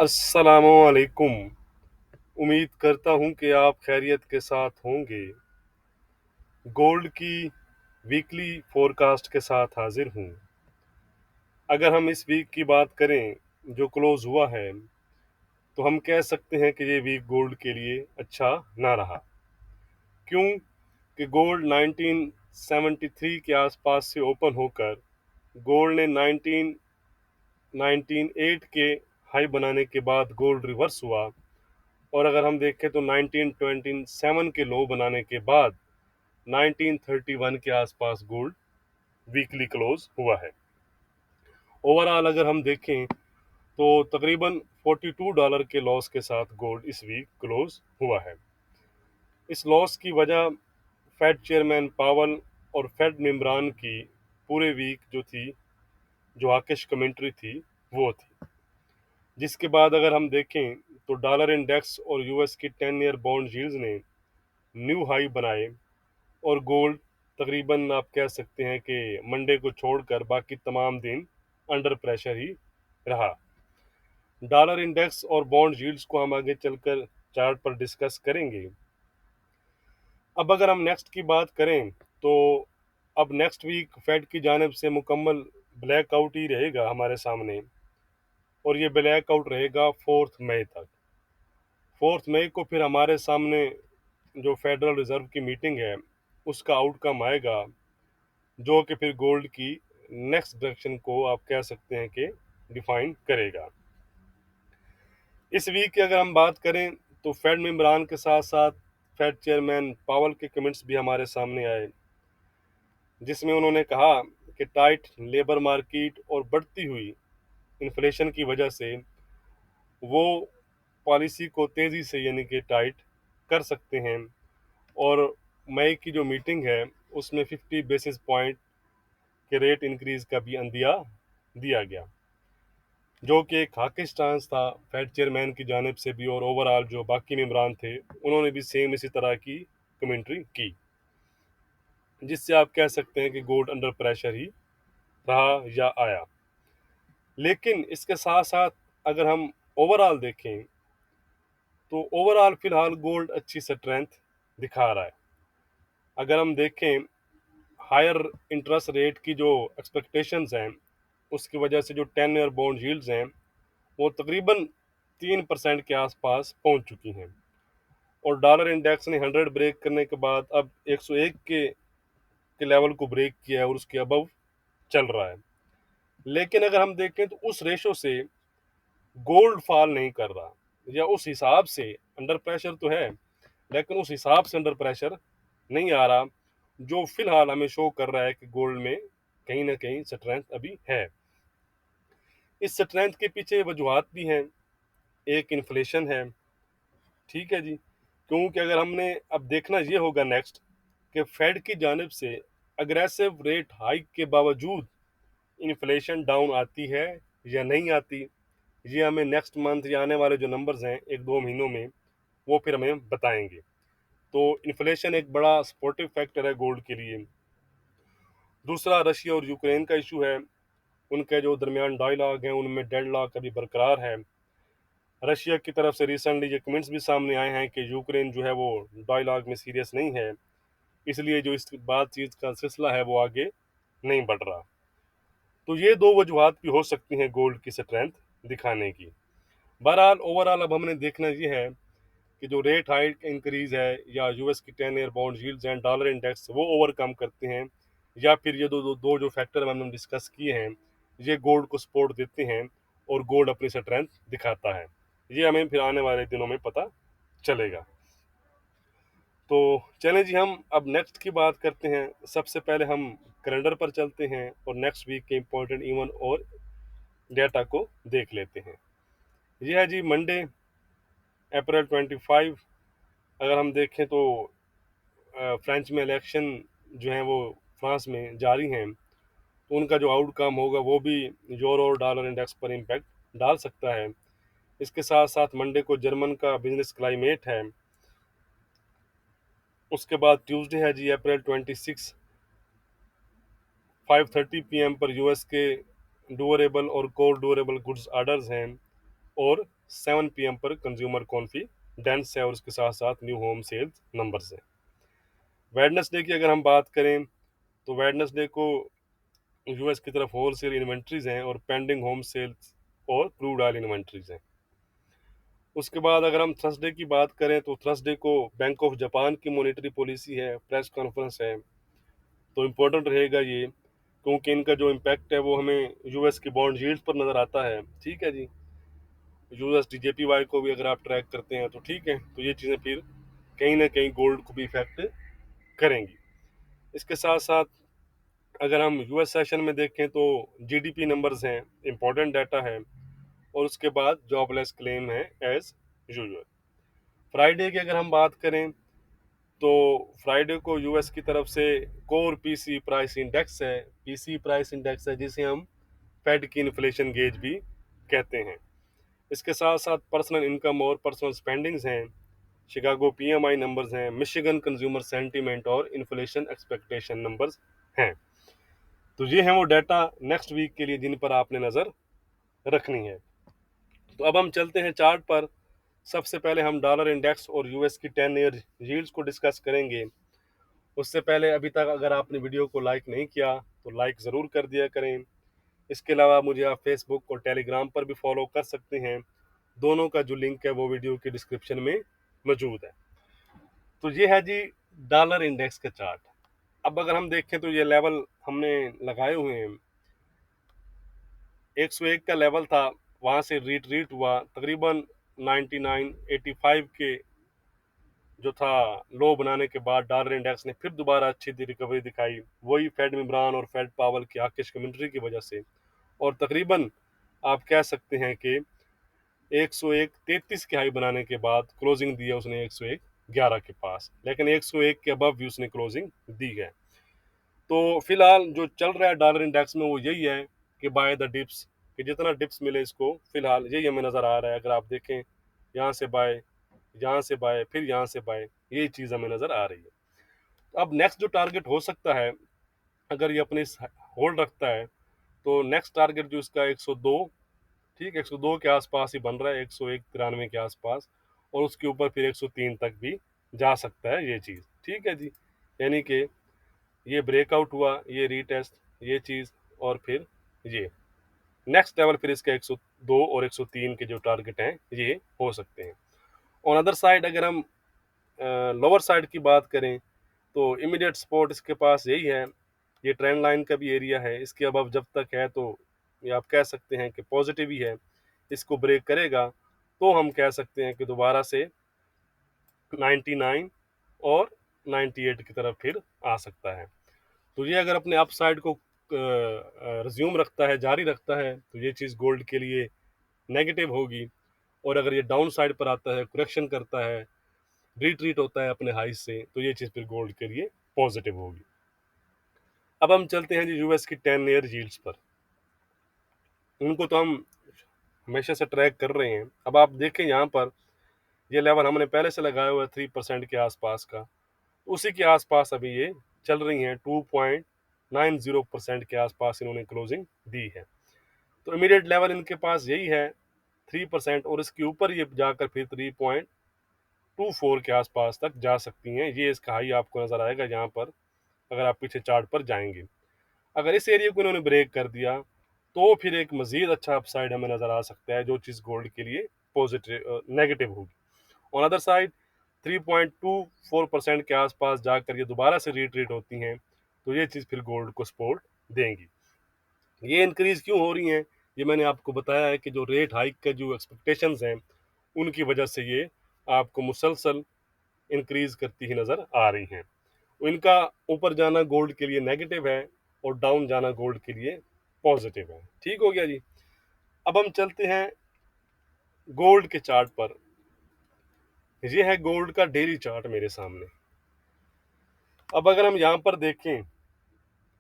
अस्सलामुअलैकुम। उम्मीद करता हूँ कि आप खैरियत के साथ होंगे। गोल्ड की वीकली फोरकास्ट के साथ हाजिर हूँ। अगर हम इस वीक की बात करें जो क्लोज हुआ है, तो हम कह सकते हैं कि ये वीक गोल्ड के लिए अच्छा ना रहा। क्यों? कि गोल्ड 1973 के आसपास से ओपन होकर गोल्ड ने 1998 के हाई बनाने के बाद गोल्ड रिवर्स हुआ, और अगर हम देखें तो 1927 के लो बनाने के बाद 1931 के आसपास गोल्ड वीकली क्लोज हुआ है। ओवरऑल अगर हम देखें तो तकरीबन $42 के लॉस के साथ गोल्ड इस वीक क्लोज हुआ है। इस लॉस की वजह फेड चेयरमैन पावल और फेड मेंबरान की पूरे वीक जो आकिश कमेंट्री थी वो थी, जिसके बाद अगर हम देखें तो डॉलर इंडेक्स और यूएस की 10 ईयर बॉन्ड यील्ड्स ने न्यू हाई बनाए, और गोल्ड तकरीबन आप कह सकते हैं कि मंडे को छोड़कर बाकी तमाम दिन अंडर प्रेशर ही रहा। डॉलर इंडेक्स और बॉन्ड यील्ड्स को हम आगे चलकर चार्ट पर डिस्कस करेंगे। अब अगर हम नेक्स्ट की बात करें तो अब नेक्स्ट वीक फेड की जानिब से मुकम्मल ब्लैकआउट ही रहेगा हमारे सामने, और ये ब्लैकआउट रहेगा 4 मई तक। 4 मई को फिर हमारे सामने जो फेडरल रिजर्व की मीटिंग है उसका आउटकम आएगा, जो कि फिर गोल्ड की नेक्स्ट डायरेक्शन को आप कह सकते हैं कि डिफाइन करेगा। इस वीक की अगर हम बात करें तो फेड मेंबरान के साथ साथ फेड चेयरमैन पावल के कमेंट्स भी हमारे सामने आए, जिसमें उन्होंने कहा कि टाइट लेबर मार्केट और बढ़ती हुई इन्फ्लेशन की वजह से वो पॉलिसी को तेज़ी से यानी कि टाइट कर सकते हैं, और मई की जो मीटिंग है उसमें 50 बेसिस पॉइंट के रेट इंक्रीज का भी अंदिया दिया गया, जो कि एक हाकिश स्टांस था फेड चेयरमैन की जानिब से भी, और ओवरऑल जो बाकी मेंबरान थे उन्होंने भी सेम इसी तरह की कमेंट्री की, जिससे आप कह सकते हैं कि गोल्ड अंडर प्रेशर ही रहा या आया। लेकिन इसके साथ साथ अगर हम ओवरऑल देखें तो ओवरऑल फिलहाल गोल्ड अच्छी स्ट्रेंथ दिखा रहा है। अगर हम देखें हायर इंटरेस्ट रेट की जो एक्सपेक्टेशंस हैं उसकी वजह से जो 10 ईयर बॉन्ड यील्ड्स हैं वो तकरीबन 3% के आसपास पहुंच चुकी हैं, और डॉलर इंडेक्स ने 100 ब्रेक करने के बाद अब 101 के लेवल को ब्रेक किया है और उसके अबव चल रहा है। लेकिन अगर हम देखें तो उस रेशो से गोल्ड फॉल नहीं कर रहा, या उस हिसाब से अंडर प्रेशर तो है लेकिन उस हिसाब से अंडर प्रेशर नहीं आ रहा, जो फिलहाल हमें शो कर रहा है कि गोल्ड में कहीं ना कहीं स्ट्रेंथ अभी है। इस स्ट्रेंथ के पीछे वजूहत भी हैं। एक इन्फ्लेशन है, ठीक है जी, क्योंकि अगर हमने अब देखना ये होगा नेक्स्ट कि फेड की जानिब से अग्रेसिव रेट हाइक के बावजूद इन्फ्लेशन डाउन आती है या नहीं आती। ये हमें नेक्स्ट मंथ या आने वाले जो नंबर्स हैं 1-2 महीनों में वो फिर हमें बताएंगे। तो इन्फ्लेशन एक बड़ा सपोर्टिव फैक्टर है गोल्ड के लिए। दूसरा रशिया और यूक्रेन का इशू है, उनके जो दरमियान डायलॉग हैं उनमें डेडलॉक अभी बरकरार है। रशिया की तरफ से रिसेंटली ये कमेंट्स भी सामने आए हैं कि यूक्रेन जो है वो डायलॉग में सीरियस नहीं है, इसलिए जो इस बातचीत का सिलसिला है वो आगे नहीं बढ़ रहा। तो ये दो वजूहत भी हो सकती हैं गोल्ड की स्ट्रेंथ दिखाने की। बहरहाल ओवरऑल अब हमने देखना ये है कि जो रेट हाइक इंक्रीज है या यूएस की 10 ईयर बॉन्ड यील्ड्स हैं, डॉलर इंडेक्स वो ओवरकम करते हैं, या फिर ये दो जो फैक्टर हमने डिस्कस किए हैं ये गोल्ड को सपोर्ट देते हैं और गोल्ड अपनी स्ट्रेंथ दिखाता है। ये हमें फिर आने वाले दिनों में पता चलेगा। तो चलें जी, हम अब नेक्स्ट की बात करते हैं। सबसे पहले हम कैलेंडर पर चलते हैं और नेक्स्ट वीक के इम्पोर्टेंट इवन और डेटा को देख लेते हैं। यह है जी मंडे, अप्रैल 25। अगर हम देखें तो फ्रेंच में इलेक्शन जो हैं वो फ्रांस में जारी हैं, तो उनका जो आउटकम होगा वो भी यूरो और डॉलर इंडेक्स पर इम्पैक्ट डाल सकता है। इसके साथ साथ मंडे को जर्मन का बिजनेस क्लाइमेट है। उसके बाद ट्यूसडे है जी अप्रैल 26, 5:30 PM पर यूएस के ड्यूरेबल और कोर ड्यूरेबल गुड्स ऑर्डर्स हैं, और 7 PM पर कंज्यूमर कॉन्फिडेंस है और उसके साथ साथ न्यू होम सेल्स नंबर्स हैं। वेडनेसडे की अगर हम बात करें तो वेडनेसडे को यूएस की तरफ होलसेल इन्वेंट्रीज हैं और पेंडिंग होम सेल्स और क्रूड ऑयल इन्वेंट्रीज हैं। उसके बाद अगर हम थर्सडे की बात करें तो थर्सडे को बैंक ऑफ जापान की मॉनेटरी पॉलिसी है, प्रेस कॉन्फ्रेंस है, तो इम्पोर्टेंट रहेगा ये, क्योंकि इनका जो इम्पैक्ट है वो हमें यूएस की बॉन्ड यील्ड्स पर नज़र आता है। ठीक है जी, यूएस डीजेपीवाई को भी अगर आप ट्रैक करते हैं तो ठीक है, तो ये चीज़ें फिर कहीं ना कहीं गोल्ड को भी इफेक्ट करेंगी। इसके साथ साथ अगर हम यूएस सेशन में देखें तो जीडीपी नंबर्स हैं, इंपॉर्टेंट डाटा है, और उसके बाद जॉबलेस क्लेम है एज यूजुअल। फ्राइडे की अगर हम बात करें तो फ्राइडे को यूएस की तरफ से कोर पीसी प्राइस इंडेक्स है, पीसी प्राइस इंडेक्स है जिसे हम फेड की इन्फ्लेशन गेज भी कहते हैं। इसके साथ साथ पर्सनल इनकम और पर्सनल स्पेंडिंग्स हैं, शिकागो पीएमआई नंबर्स हैं, मिशिगन कंज्यूमर सेंटीमेंट और इन्फ्लेशन एक्सपेक्टेशन नंबर्स हैं। तो ये हैं वो डाटा नेक्स्ट वीक के लिए जिन पर आपने नज़र रखनी है। तो अब हम चलते हैं चार्ट पर। सबसे पहले हम डॉलर इंडेक्स और यूएस की 10 ईयर यील्ड्स को डिस्कस करेंगे। उससे पहले अभी तक अगर आपने वीडियो को लाइक नहीं किया तो लाइक ज़रूर कर दिया करें। इसके अलावा मुझे आप फेसबुक और टेलीग्राम पर भी फॉलो कर सकते हैं, दोनों का जो लिंक है वो वीडियो के डिस्क्रिप्शन में मौजूद है। तो ये है जी डॉलर इंडेक्स का चार्ट। अब अगर हम देखें तो ये लेवल हमने लगाए हुए हैं, 101 का लेवल था, वहाँ से रिट्रीट हुआ तकरीबन 9985 के जो था लो बनाने के बाद डॉलर इंडेक्स ने फिर दोबारा अच्छी रिकवरी दिखाई, वही फेड इमरान और फेड पावल की आकिश कमेंट्री की वजह से, और तकरीबन आप कह सकते हैं कि 101.33 की हाई बनाने के बाद क्लोजिंग दी है उसने 101.11 के पास, लेकिन 101 के अबव भी उसने क्लोजिंग दी है। तो फिलहाल जो चल रहा है डॉलर इंडेक्स में वो यही है कि बाय द डिप्स, कि जितना डिप्स मिले इसको, फिलहाल यही हमें नज़र आ रहा है। अगर आप देखें यहाँ से बाय, यहाँ से बाय, फिर यहाँ से बाय, यही चीज़ हमें नज़र आ रही है। तो अब नेक्स्ट जो टारगेट हो सकता है, अगर ये अपनी होल्ड रखता है, तो नेक्स्ट टारगेट जो इसका 102, ठीक 102 के आसपास ही बन रहा है, 101.93 के आसपास, और उसके ऊपर फिर 103 तक भी जा सकता है ये चीज़। ठीक है जी, यानी कि ये ब्रेकआउट हुआ, ये रीटेस्ट, ये चीज़, और फिर ये नेक्स्ट लेवल, फिर इसका 102 और 103 के जो टारगेट हैं ये हो सकते हैं। ऑन अदर साइड अगर हम लोअर साइड की बात करें तो इमीडिएट सपोर्ट इसके पास यही है, ये ट्रेंड लाइन का भी एरिया है, इसके अबव जब तक है तो ये आप कह सकते हैं कि पॉजिटिव ही है। इसको ब्रेक करेगा तो हम कह सकते हैं कि दोबारा से 99 और 98 की तरफ फिर आ सकता है। तो ये अगर अपने अपसाइड को रिज्यूम रखता है, जारी रखता है, तो ये चीज़ गोल्ड के लिए नेगेटिव होगी, और अगर ये डाउन साइड पर आता है, करेक्शन करता है, रिट्रीट होता है अपने हाई से, तो ये चीज़ फिर गोल्ड के लिए पॉजिटिव होगी। अब हम चलते हैं जी यूएस की 10 ईयर यील्ड्स पर। उनको तो हम हमेशा से ट्रैक कर रहे हैं। अब आप देखें यहाँ पर ये लेवल हमने पहले से लगाया हुआ है 3% के आसपास का, उसी के आसपास अभी ये चल रही हैं, 2.90% के आसपास इन्होंने क्लोजिंग दी है। तो इमीडिएट लेवल इनके पास यही है 3%, और इसके ऊपर ये जाकर फिर 3.24 के आसपास तक जा सकती हैं। ये इसका हाई आपको नज़र आएगा यहाँ पर, अगर आप पीछे चार्ट पर जाएंगे। अगर इस एरिया को इन्होंने ब्रेक कर दिया तो फिर एक मजीद अच्छा अपसाइड हमें नज़र आ सकता है, जो चीज़ गोल्ड के लिए पॉजिटिव नेगेटिव होगी। ऑन अदर साइड 3.24% के आसपास जाकर ये दोबारा से रिट्रीट होती हैं, तो ये चीज़ फिर गोल्ड को सपोर्ट देंगी। ये इंक्रीज क्यों हो रही हैं, ये मैंने आपको बताया है कि जो रेट हाइक का जो एक्सपेक्टेशंस हैं उनकी वजह से ये आपको मुसलसल इंक्रीज करती ही नज़र आ रही हैं। इनका ऊपर जाना गोल्ड के लिए नेगेटिव है और डाउन जाना गोल्ड के लिए पॉजिटिव है। ठीक हो गया जी। अब हम चलते हैं गोल्ड के चार्ट पर। ये है गोल्ड का डेली चार्ट मेरे सामने। अब अगर हम यहाँ पर देखें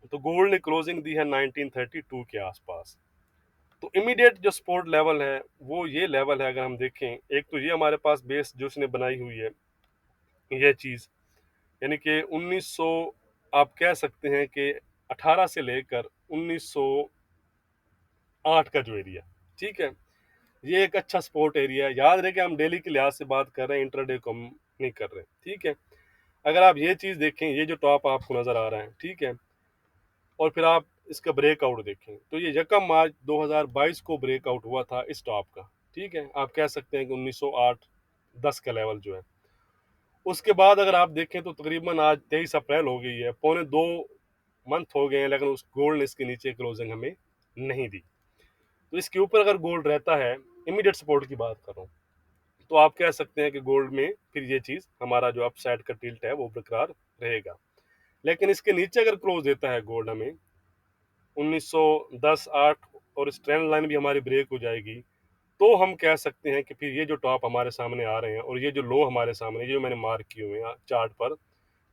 तो गोल्ड ने क्लोजिंग दी है 1932 के आसपास। तो इमीडिएट जो सपोर्ट लेवल है वो ये लेवल है। अगर हम देखें, एक तो ये हमारे पास बेस जो इसने बनाई हुई है ये चीज़, यानी कि 1900, आप कह सकते हैं कि 18 से लेकर 1908 का जो एरिया, ठीक है, ये एक अच्छा सपोर्ट एरिया है। याद रहे कि हम डेली के लिहाज से बात कर रहे हैं, इंट्राडे को हम नहीं कर रहे, ठीक है। अगर आप ये चीज़ देखें, ये जो टॉप आपको नज़र आ रहा है, ठीक है, और फिर आप इसका ब्रेकआउट देखें, तो ये 1 मार्च 2022 को ब्रेकआउट हुआ था इस टॉप का, ठीक है। आप कह सकते हैं कि 1908-10 का लेवल जो है। उसके बाद अगर आप देखें तो तकरीबन आज 23 अप्रैल हो गई है, पौने 2 मंथ हो गए हैं, लेकिन उस गोल्ड ने इसके नीचे क्लोजिंग हमें नहीं दी। तो इसके ऊपर अगर गोल्ड रहता है, इमीडिएट सपोर्ट की बात कर रहा हूँ, तो आप कह सकते हैं कि गोल्ड में फिर ये चीज़ हमारा जो अपसाइड का टिल्ट है वो बरकरार रहेगा। लेकिन इसके नीचे अगर क्लोज देता है गोल्ड हमें 1910-8, और इस ट्रेंड लाइन भी हमारी ब्रेक हो जाएगी, तो हम कह सकते हैं कि फिर ये जो टॉप हमारे सामने आ रहे हैं और ये जो लो हमारे सामने, ये जो मैंने मार्क किए हुए हैं चार्ट पर,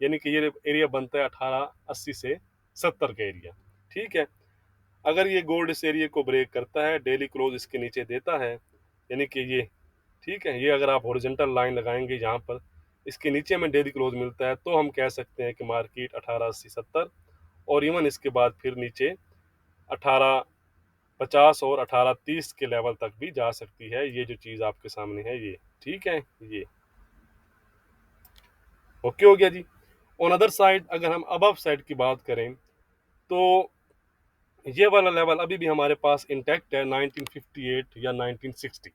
यानी कि ये एरिया बनता है 1880 से 70 का एरिया, ठीक है। अगर ये गोल्ड इस एरिया को ब्रेक करता है, डेली क्लोज इसके नीचे देता है, यानी कि ये, ठीक है, ये अगर आप हॉरिजॉन्टल लाइन लगाएंगे यहाँ पर, इसके नीचे में डेली क्लोज मिलता है, तो हम कह सकते हैं कि मार्केट 1880-70 और इवन इसके बाद फिर नीचे 1850 और 1830 के लेवल तक भी जा सकती है। ये जो चीज़ आपके सामने है ये, ठीक है, ये ओके हो गया जी। ऑन अदर साइड अगर हम अबव साइड की बात करें, तो ये वाला लेवल अभी भी हमारे पास इंटैक्ट है 1958 या 1960,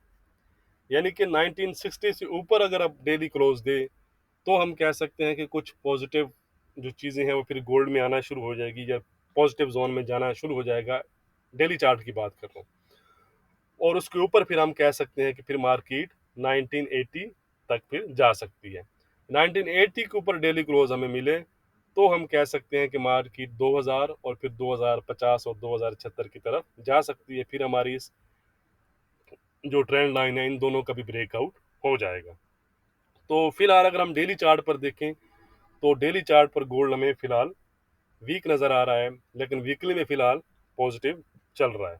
यानी कि 1960 से ऊपर अगर आप डेली क्लोज दे, तो हम कह सकते हैं कि कुछ पॉजिटिव जो चीज़ें हैं वो फिर गोल्ड में आना शुरू हो जाएगी, या पॉजिटिव जोन में जाना शुरू हो जाएगा, डेली चार्ट की बात कर रहा हूँ। और उसके ऊपर फिर हम कह सकते हैं कि फिर मार्केट 1980 तक फिर जा सकती है। 1980 के ऊपर डेली क्लोज हमें मिले, तो हम कह सकते हैं कि मार्केट 2000 और फिर 2050 और 2076 की तरफ जा सकती है। फिर हमारी इस जो ट्रेंड लाइन है इन दोनों का भी ब्रेकआउट हो जाएगा। तो फिलहाल अगर हम डेली चार्ट पर देखें, तो डेली चार्ट पर गोल्ड हमें फिलहाल वीक नज़र आ रहा है, लेकिन वीकली में फिलहाल पॉजिटिव चल रहा है।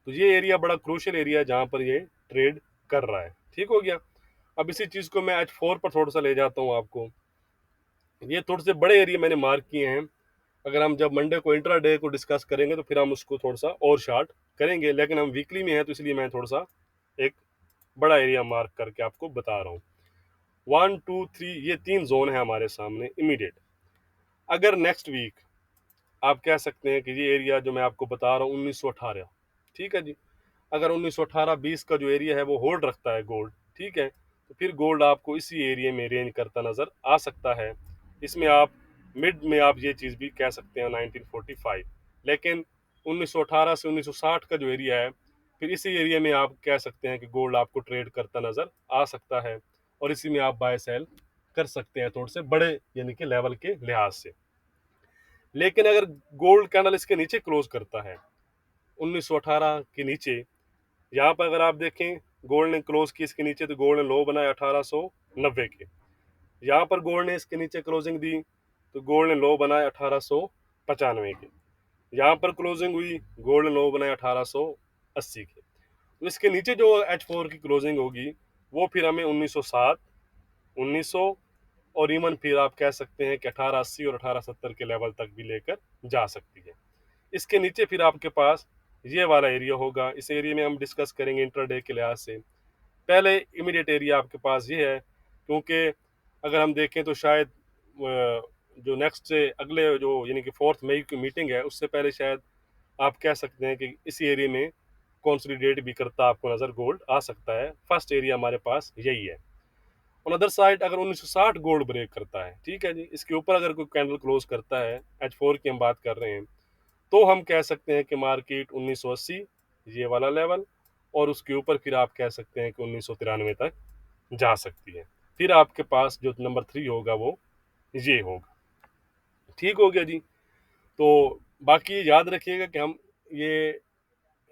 तो ये एरिया बड़ा क्रूशियल एरिया है जहाँ पर ये ट्रेड कर रहा है, ठीक हो गया। अब इसी चीज़ को मैं H4 पर थोड़ा सा ले जाता हूँ आपको। ये थोड़े से बड़े एरिया मैंने मार्क किए हैं। अगर हम जब मंडे को इंट्रा डे को डिस्कस करेंगे तो फिर हम उसको थोड़ा सा और शार्ट करेंगे, लेकिन हम वीकली में हैं तो इसलिए मैं थोड़ा सा एक बड़ा एरिया मार्क करके आपको बता रहा हूँ। 1 2 3 ये 3 जोन है हमारे सामने इमीडिएट। अगर नेक्स्ट वीक आप कह सकते हैं कि ये एरिया जो मैं आपको बता रहा हूँ 1918, ठीक है जी, अगर 1918-20 का जो एरिया है वो होल्ड रखता है गोल्ड, ठीक है, तो फिर गोल्ड आपको इसी एरिया में रेंज करता नज़र आ सकता है। इसमें आप मिड में आप ये चीज़ भी कह सकते हैं 1945, लेकिन 1918 से 1960 का जो एरिया है, फिर इसी एरिया में आप कह सकते हैं कि गोल्ड आपको ट्रेड करता नज़र आ सकता है, और इसी में आप बाय सेल कर सकते हैं थोड़े से बड़े यानी कि लेवल के लिहाज से। लेकिन अगर गोल्ड कैंडल इसके नीचे क्लोज करता है 1918 के नीचे, यहाँ पर अगर आप देखें गोल्ड ने क्लोज की इसके नीचे, तो गोल्ड ने लो बनाया 1890 के। यहाँ पर गोल्ड ने इसके नीचे क्लोजिंग दी तो गोल्ड ने लो बनाया 1895 के। यहाँ पर क्लोजिंग हुई, गोल्ड ने लो बनाया 1880 के। तो इसके नीचे जो H4 की क्लोजिंग होगी वो फिर हमें 1907, 1900 और इवन फिर आप कह सकते हैं कि 1880 और 1870 के लेवल तक भी लेकर जा सकती है। इसके नीचे फिर आपके पास ये वाला एरिया होगा। इस एरिया में हम डिस्कस करेंगे इंट्राडे के लिहाज से। पहले इमीडिएट एरिया आपके पास ये है, क्योंकि अगर हम देखें तो शायद जो नेक्स्ट से अगले जो यानी कि 4 मई की मीटिंग है उससे पहले शायद आप कह सकते हैं कि इसी एरिया में कॉन्सोलिडेट भी करता आपको नज़र गोल्ड आ सकता है। फर्स्ट एरिया हमारे पास यही है। ऑन अदर साइड अगर 1960 गोल्ड ब्रेक करता है, ठीक है जी, इसके ऊपर अगर कोई कैंडल क्लोज करता है, H4 की हम बात कर रहे हैं, तो हम कह सकते हैं कि मार्केट 1980 ये वाला लेवल, और उसके ऊपर फिर आप कह सकते हैं कि 1993 तक जा सकती है। फिर आपके पास जो नंबर 3 होगा वो ये होगा, ठीक हो गया जी। तो बाकी याद रखिएगा कि हम ये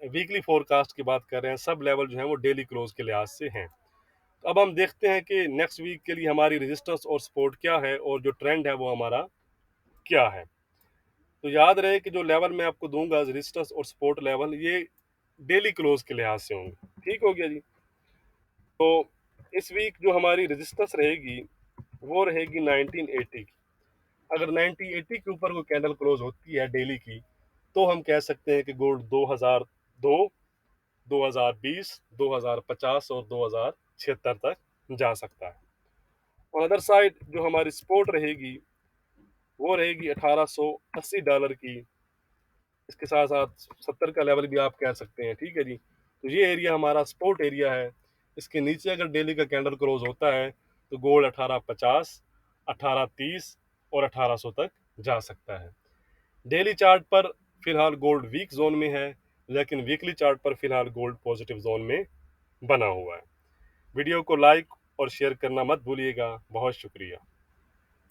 वीकली फोरकास्ट की बात कर रहे हैं, सब लेवल जो है वो डेली क्लोज के लिहाज से हैं। तो अब हम देखते हैं कि नेक्स्ट वीक के लिए हमारी रेजिस्टेंस और सपोर्ट क्या है और जो ट्रेंड है वो हमारा क्या है। तो याद रहे कि जो लेवल मैं आपको दूंगा रेजिस्टेंस और सपोर्ट लेवल, ये डेली क्लोज के लिहाज से होंगे, ठीक हो गया जी। तो इस वीक जो हमारी रेजिस्टेंस रहेगी वो रहेगी 1980 की। अगर 1980 के ऊपर कोई कैंडल क्लोज होती है डेली की, तो हम कह सकते हैं कि गोल्ड 2002 2020, 2050 और 2076 तक जा सकता है। और अदर साइड जो हमारी सपोर्ट रहेगी वो रहेगी $1880 की। इसके साथ साथ 70 का लेवल भी आप कह सकते हैं, ठीक है जी। तो ये एरिया हमारा सपोर्ट एरिया है। इसके नीचे अगर डेली का कैंडल क्लोज होता है तो गोल्ड 1850, 1830 और 1800 तक जा सकता है। डेली चार्ट पर फिलहाल गोल्ड वीक जोन में है, लेकिन वीकली चार्ट पर फिलहाल गोल्ड पॉजिटिव जोन में बना हुआ है। वीडियो को लाइक और शेयर करना मत भूलिएगा। बहुत शुक्रिया।